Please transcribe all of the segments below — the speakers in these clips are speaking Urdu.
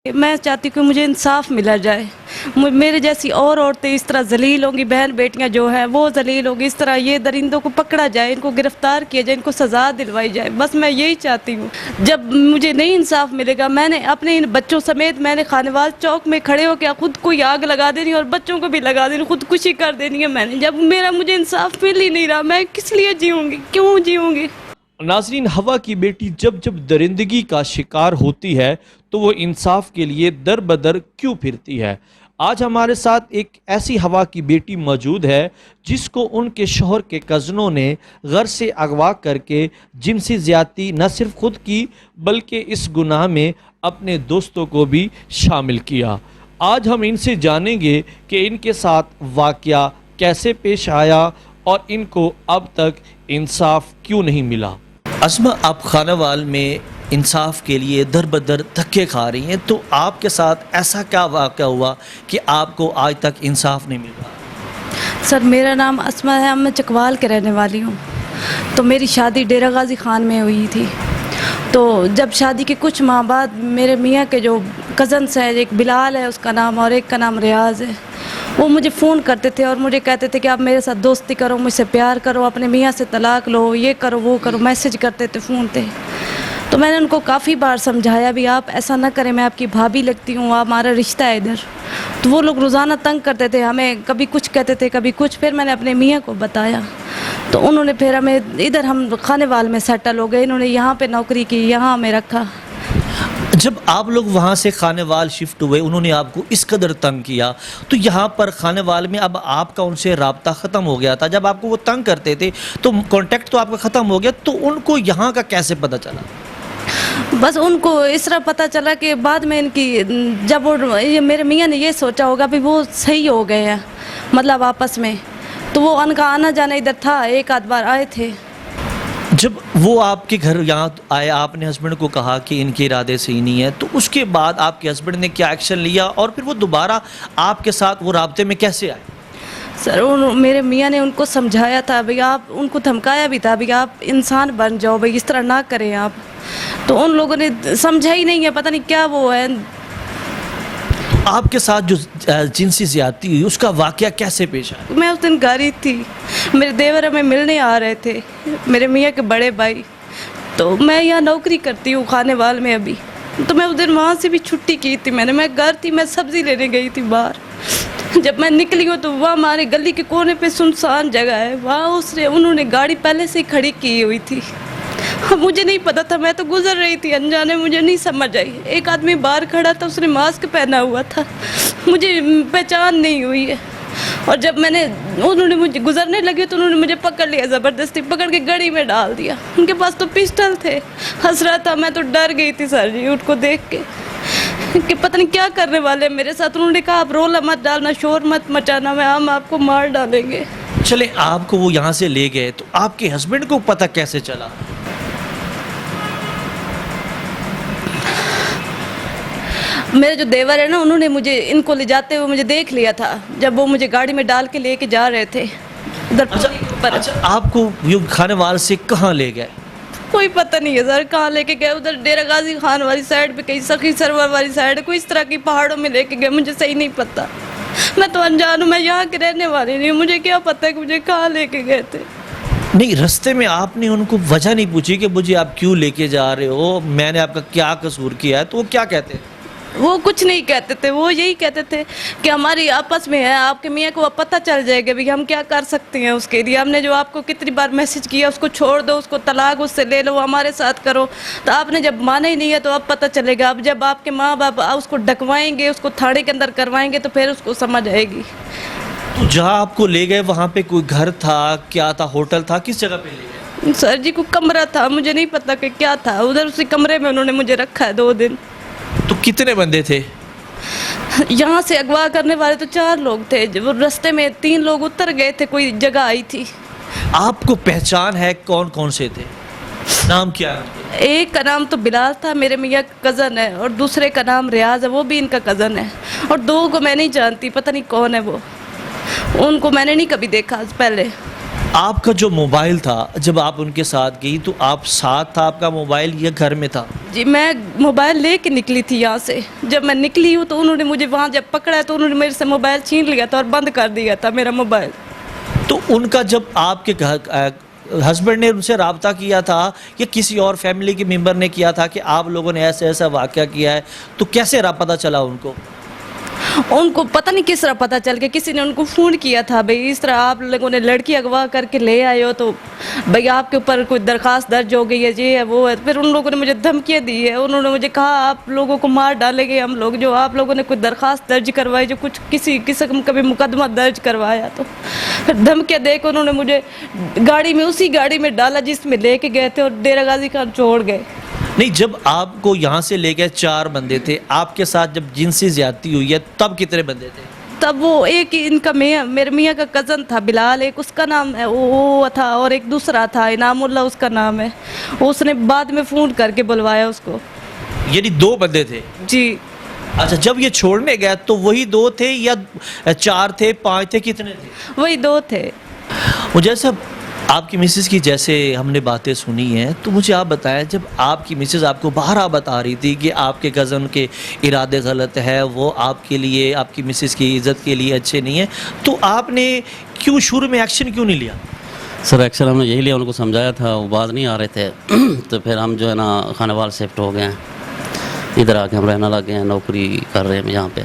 میں چاہتی ہوں کہ مجھے انصاف ملا جائے. میرے جیسی اور عورتیں اس طرح ذلیل ہوں گی، بہن بیٹیاں جو ہیں وہ ذلیل ہوں گی. اس طرح یہ درندوں کو پکڑا جائے، ان کو گرفتار کیا جائے، ان کو سزا دلوائی جائے. بس میں یہی چاہتی ہوں. جب مجھے نہیں انصاف ملے گا، میں نے اپنے ان بچوں سمیت میں نے خانوال چوک میں کھڑے ہو کے خود کو آگ لگا دینی اور بچوں کو بھی لگا دینی، خودکشی کر دینی ہے میں نے. جب مجھے انصاف مل ہی نہیں رہا، میں کس لیے جیوں گی؟ کیوں جیوں گی؟ ناظرین، ہوا کی بیٹی جب درندگی کا شکار ہوتی ہے تو وہ انصاف کے لیے در بدر کیوں پھرتی ہے؟ آج ہمارے ساتھ ایک ایسی ہوا کی بیٹی موجود ہے جس کو ان کے شوہر کے کزنوں نے گھر سے اغوا کر کے جنسی زیادتی نہ صرف خود کی بلکہ اس گناہ میں اپنے دوستوں کو بھی شامل کیا. آج ہم ان سے جانیں گے کہ ان کے ساتھ واقعہ کیسے پیش آیا اور ان کو اب تک انصاف کیوں نہیں ملا. اسما، آپ خانوال میں انصاف کے لیے در بدر دھکے کھا رہی ہیں، تو آپ کے ساتھ ایسا کیا واقعہ ہوا کہ آپ کو آج تک انصاف نہیں مل رہا؟ سر، میرا نام اسما ہے، میں چکوال کے رہنے والی ہوں. تو میری شادی ڈیرہ غازی خان میں ہوئی تھی. تو جب شادی کے کچھ ماہ بعد میرے میاں کے جو کزنس ہیں، ایک بلال ہے اس کا نام اور ایک کا نام ریاض ہے، وہ مجھے فون کرتے تھے اور مجھے کہتے تھے کہ آپ میرے ساتھ دوستی کرو، مجھ سے پیار کرو، اپنے میاں سے طلاق لو، یہ کرو وہ کرو، میسج کرتے تھے فون پہ. تو میں نے ان کو کافی بار سمجھایا بھی آپ ایسا نہ کریں، میں آپ کی بھابھی لگتی ہوں، آپ ہمارا رشتہ ہے ادھر. تو وہ لوگ روزانہ تنگ کرتے تھے ہمیں، کبھی کچھ کہتے تھے کبھی کچھ. پھر میں نے اپنے میاں کو بتایا تو انہوں نے پھر ہمیں ادھر ہم خانوال میں سیٹل ہو گئے. انہوں نے یہاں پہ نوکری کی، یہاں ہمیں رکھا. جب آپ لوگ وہاں سے خانوال شفٹ ہوئے، انہوں نے آپ کو اس قدر تنگ کیا، تو یہاں پر خانوال میں اب آپ کا ان سے رابطہ ختم ہو گیا تھا. جب آپ کو وہ تنگ کرتے تھے تو کانٹیکٹ تو آپ کا ختم ہو گیا، تو ان کو یہاں کا کیسے پتہ چلا؟ بس ان کو اس طرح پتہ چلا کہ بعد میں ان کی جب میرے میاں نے یہ سوچا ہوگا بھی وہ صحیح ہو گئے ہیں، مطلب آپس میں. تو وہ ان کا آنا جانا ادھر تھا، ایک آدھ بار آئے تھے. جب وہ آپ کے گھر یہاں آئے، آپ نے ہسبینڈ کو کہا کہ ان کے ارادے صحیح نہیں ہے، تو اس کے بعد آپ کے ہسبینڈ نے کیا ایکشن لیا اور پھر وہ دوبارہ آپ کے ساتھ وہ رابطے میں کیسے آئے؟ سر، میرے میاں نے ان کو سمجھایا تھا بھئی، آپ ان کو دھمکایا بھی تھا بھئی آپ انسان بن جاؤ، بھئی اس طرح نہ کریں آپ. تو ان لوگوں نے سمجھا ہی نہیں ہے، پتہ نہیں کیا وہ ہے. آپ کے ساتھ جو جنسی زیادتی ہوئی اس کا واقعہ کیسے پیش آیا؟ میں اس دن گھر ہی تھی، میرے دیور ہمیں ملنے آ رہے تھے، میرے میاں کے بڑے بھائی. تو میں یہاں نوکری کرتی ہوں خانوال میں ابھی. تو میں اس دن وہاں سے بھی چھٹی کی تھی، میں گھر تھی، میں سبزی لینے گئی تھی باہر. جب میں نکلی ہوں تو وہاں ہمارے گلی کے کونے پہ سنسان جگہ ہے، وہاں انہوں نے گاڑی پہلے سے ہی کھڑی کی ہوئی تھی. مجھے نہیں پتا تھا، میں تو گزر رہی تھی انجانے، مجھے نہیں سمجھ آئی. ایک آدمی باہر کھڑا تھا، اس نے ماسک پہنا ہوا تھا، مجھے پہچان نہیں ہوئی ہے. اور جب انہوں نے مجھے گزرنے لگے تو انہوں نے مجھے پکڑ لیا، زبردستی پکڑ کے گاڑی میں ڈال دیا. ان کے پاس تو پسٹل تھے، ہنس رہا تھا. میں تو ڈر گئی تھی سر جی ان کو دیکھ کے کہ پتہ نہیں کیا کرنے والے میرے ساتھ. انہوں نے کہا آپ رولا مت ڈالنا، شور مت مچانا، ہم آپ کو مار ڈالیں گے. چلے، آپ کو وہ یہاں سے لے گئے تو آپ کے ہسبینڈ کو پتہ کیسے چلا؟ میرے جو دیور ہے نا، انہوں نے مجھے ان کو لے جاتے ہوئے مجھے دیکھ لیا تھا جب وہ مجھے گاڑی میں ڈال کے لے کے جا رہے تھے ادھر. اچھا، آپ کو یہ خانوال سے کہاں لے گئے؟ کوئی پتہ نہیں ہے سر کہاں لے کے گئے. ادھر ڈیرہ غازی خان والی سائڈ پہ، کہیں سخی سرور والی سائڈ، کوئی اس طرح کی پہاڑوں میں لے کے گئے، مجھے صحیح نہیں پتہ. میں تو انجان ہوں، میں یہاں کے رہنے والی نہیں ہوں، مجھے کیا پتہ ہے کہ مجھے کہاں لے کے گئے تھے. نہیں، رستے میں آپ نے ان کو وجہ نہیں پوچھی کہ مجھے آپ کیوں لے کے جا رہے ہو، میں نے آپ کا کیا قصور کیا ہے؟ تو وہ کیا کہتے ہیں؟ وہ کچھ نہیں کہتے تھے، وہ یہی کہتے تھے کہ ہماری آپس میں ہے، آپ کے میاں کو پتہ چل جائے گا بھی ہم کیا کر سکتے ہیں اس کے لیے. ہم نے جو آپ کو کتنی بار میسج کیا اس کو چھوڑ دو، اس کو طلاق اس سے لے لو، ہمارے ساتھ کرو. تو آپ نے جب مانا ہی نہیں ہے تو اب پتہ چلے گا. اب جب آپ کے ماں باپ اس کو ڈکوائیں گے، اس کو تھانے کے اندر کروائیں گے تو پھر اس کو سمجھ آئے گی. تو جہاں آپ کو لے گئے وہاں پہ کوئی گھر تھا، کیا تھا، ہوٹل تھا، کس جگہ پہ لے گئے؟ سر جی کوئی کمرہ تھا، مجھے نہیں پتہ کہ کیا تھا. ادھر اسی کمرے میں انہوں نے مجھے رکھا ہے 2 دن. تو کتنے بندے تھے؟ یہاں سے اغوا کرنے والے تو 4 لوگ تھے، وہ رستے میں 3 لوگ اتر گئے تھے، کوئی جگہ آئی تھی. آپ کو پہچان ہے کون کون سے تھے؟ نام کیا ہے؟ ایک کا نام تو بلال تھا، میرے میاں کا کزن ہے، اور دوسرے کا نام ریاض ہے، وہ بھی ان کا کزن ہے. اور 2 کو میں نہیں جانتی، پتہ نہیں کون ہے وہ، ان کو میں نے نہیں کبھی دیکھا پہلے. آپ کا جو موبائل تھا جب آپ ان کے ساتھ گئی تو آپ ساتھ تھا آپ کا موبائل یا گھر میں تھا؟ جی میں موبائل لے کے نکلی تھی یہاں سے. جب میں نکلی ہوں تو انہوں نے مجھے وہاں جب پکڑا تو انہوں نے میرے سے موبائل چھین لیا تھا اور بند کر دیا تھا میرا موبائل. تو ان کا جب آپ کے ہسبینڈ نے ان سے رابطہ کیا تھا یا کسی اور فیملی کے ممبر نے کیا تھا کہ آپ لوگوں نے ایسا ایسا واقعہ کیا ہے، تو کیسے پتہ چلا ان کو؟ ان کو پتہ نہیں کس طرح پتہ چل گیا. کسی نے ان کو فون کیا تھا بھئی اس طرح آپ لوگوں نے لڑکی اغوا کر کے لے آئے ہو تو بھئی آپ کے اوپر کوئی درخواست درج ہو گئی ہے، یہ ہے وہ ہے. پھر ان لوگوں نے مجھے دھمکیاں دی ہے. انہوں نے مجھے کہا آپ لوگوں کو مار ڈالیں گے ہم لوگ، جو آپ لوگوں نے کوئی درخواست درج کروائی، جو کچھ کسی قسم کا بھی مقدمہ درج کروایا. تو پھر دھمکیاں دے کے انہوں نے مجھے گاڑی میں اسی گاڑی میں ڈالا جس میں لے کے گئے تھے اور ڈیرہ غازی خان چھوڑ گئے. نہیں، جب آپ کو یہاں سے لے گئے 4 بندے تھے، آپ کے ساتھ جب جنسی زیادتی ہوئی ہے تب کتنے بندے تھے؟ تب وہ ایک ہی ان کا میرے میاں کا کزن تھا بلال، ایک اس کا نام ہے وہ تھا، اور ایک دوسرا تھا انعام اللہ اس کا نام ہے. اس نے بعد میں فون کر کے بلوایا اس کو. یعنی 2 بندے تھے؟ جی. اچھا، جب یہ چھوڑنے گئے تو وہی 2 تھے یا 4 تھے 5 تھے، کتنے تھے؟ وہی 2 تھے. مجھے صاحب آپ کی مسز کی جیسے ہم نے باتیں سنی ہیں تو مجھے آپ بتائیں، جب آپ کی مسز آپ کو باہر بتا رہی تھی کہ آپ کے کزن کے ارادے غلط ہے، وہ آپ کے لیے، آپ کی مسز کی عزت کے لیے اچھے نہیں ہیں، تو آپ نے کیوں شروع میں ایکشن کیوں نہیں لیا؟ سر ایکشن ہم نے یہی لیا، ان کو سمجھایا تھا، وہ باز نہیں آ رہے تھے. تو پھر ہم جو ہے نا خانے وال شفٹ ہو گئے ہیں، ادھر آ کے ہم رہنا لگ گئے ہیں، نوکری کر رہے ہیں یہاں پہ.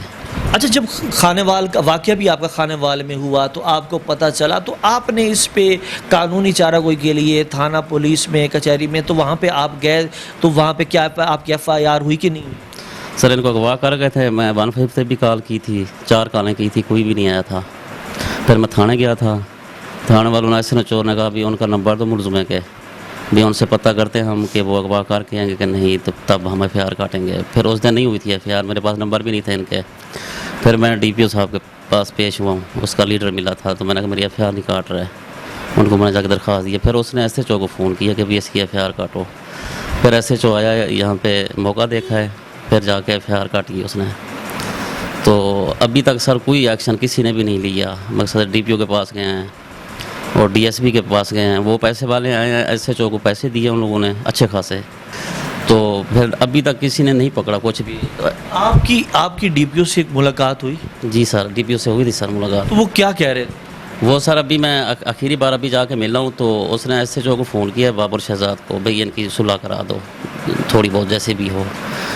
اچھا، جب خانے وال کا واقعہ بھی آپ کا خانے وال میں ہوا تو آپ کو پتہ چلا تو آپ نے اس پہ قانونی چارہ کوئی کے لیے تھانہ، پولیس میں، کچہری میں، تو وہاں پہ آپ گئے تو وہاں پہ کیا آپ کی FIR ہوئی کہ نہیں ہوئی؟ سر ان کو اغوا کر گئے تھے، میں 1-5 سے بھی کال کی تھی، 4 کالیں کی تھی، کوئی بھی نہیں آیا تھا. پھر میں تھانے گیا تھا، تھانے والوں نے ایسے چور نے کہا بھی ان کا نمبر تو ملزم ہے کہ بھی ان سے پتہ کرتے ہیں ہم کہ وہ اغوا کر کے آئیں گے کہ نہیں، تو تب ہم FIR کاٹیں گے. پھر اس دن نہیں ہوئی تھی FIR، میرے پاس نمبر بھی نہیں تھے ان کے. پھر میں DPO صاحب کے پاس پیش ہوا ہوں، اس کا لیڈر ملا تھا، تو میں نے کہا میری FIR نہیں کاٹ رہا ہے. ان کو میں نے جا کے درخواست دی. پھر اس نے SHO کو فون کیا کہ بھی اس کی FIR کاٹو. پھر SHO آیا یہاں پہ، موقع دیکھا ہے، پھر جا کے FIR کاٹی اس نے. تو ابھی تک سر کوئی ایکشن کسی نے بھی نہیں لیا. مقصد DPO کے پاس گئے ہیں اور DSP کے پاس گئے ہیں، وہ پیسے والے آئے ہیں، SHO کو پیسے دیے ان لوگوں نے اچھے خاصے. تو پھر ابھی تک کسی نے نہیں پکڑا کچھ بھی. آپ کی DPO سے ایک ملاقات ہوئی؟ جی سر DPO سے ہوئی تھی سر ملاقات. تو وہ کیا کہہ رہے تھے؟ وہ سر ابھی میں آخری بار ابھی جا کے ملا ہوں تو اس نے SHO کو فون کیا بابر شہزاد کو، بھئی ان کی صلح کرا دو تھوڑی بہت جیسے بھی ہو،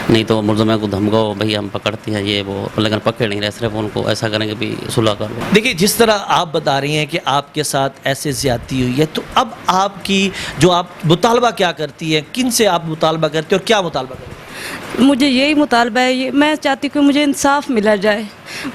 نہیں تو ملزموں کو دھمکاؤ بھئی ہم پکڑتے ہیں یہ وہ، لیکن پکڑ نہیں رہے، صرف ان کو ایسا کریں گے بھی صلح کر لو. دیکھیں جس طرح آپ بتا رہی ہیں کہ آپ کے ساتھ ایسے زیادتی ہوئی ہے، تو اب آپ کی جو آپ مطالبہ کیا کرتی ہیں، کن سے آپ مطالبہ کرتے ہیں اور کیا مطالبہ کرتے ہیں؟ مجھے یہی مطالبہ ہے، میں چاہتی ہوں کہ مجھے انصاف ملا جائے.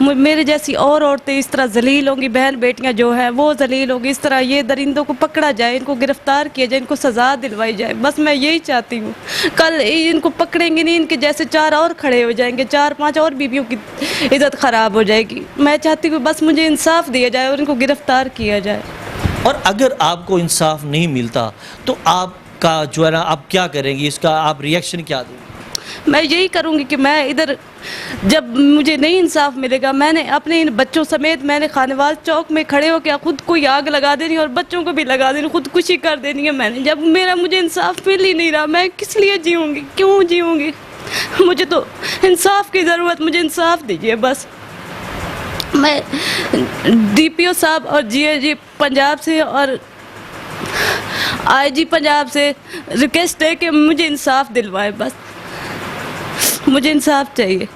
میرے جیسی اور عورتیں اس طرح ذلیل ہوں گی، بہن بیٹیاں جو ہیں وہ ذلیل ہوں گی. اس طرح یہ درندوں کو پکڑا جائے، ان کو گرفتار کیا جائے، ان کو سزا دلوائی جائے. بس میں یہی چاہتی ہوں. کل ان کو پکڑیں گے نہیں، ان کے جیسے 4 اور کھڑے ہو جائیں گے، 4-5 اور بیویوں کی عزت خراب ہو جائے گی. میں چاہتی ہوں بس مجھے انصاف دیا جائے اور ان کو گرفتار کیا جائے. اور اگر آپ کو انصاف نہیں ملتا تو آپ کا جو ہے نا آپ کیا کریں گی، اس کا آپ ریئیکشن کیا دیں گے؟ میں یہی کروں گی کہ میں ادھر جب مجھے نہیں انصاف ملے گا، میں نے اپنے ان بچوں سمیت میں نے خانوال چوک میں کھڑے ہو کے خود کو آگ لگا دینی اور بچوں کو بھی لگا دینی، خودکشی کر دینی ہے. میں نے جب مجھے انصاف مل ہی نہیں رہا، میں کس لیے جیوں گی، کیوں جیوں گی؟ مجھے تو انصاف کی ضرورت، مجھے انصاف دیجیے بس. میں DPO صاحب اور GIG پنجاب سے اور IG پنجاب سے ریکویسٹ ہے کہ مجھے انصاف دلوائے. بس مجھے انصاف چاہیے.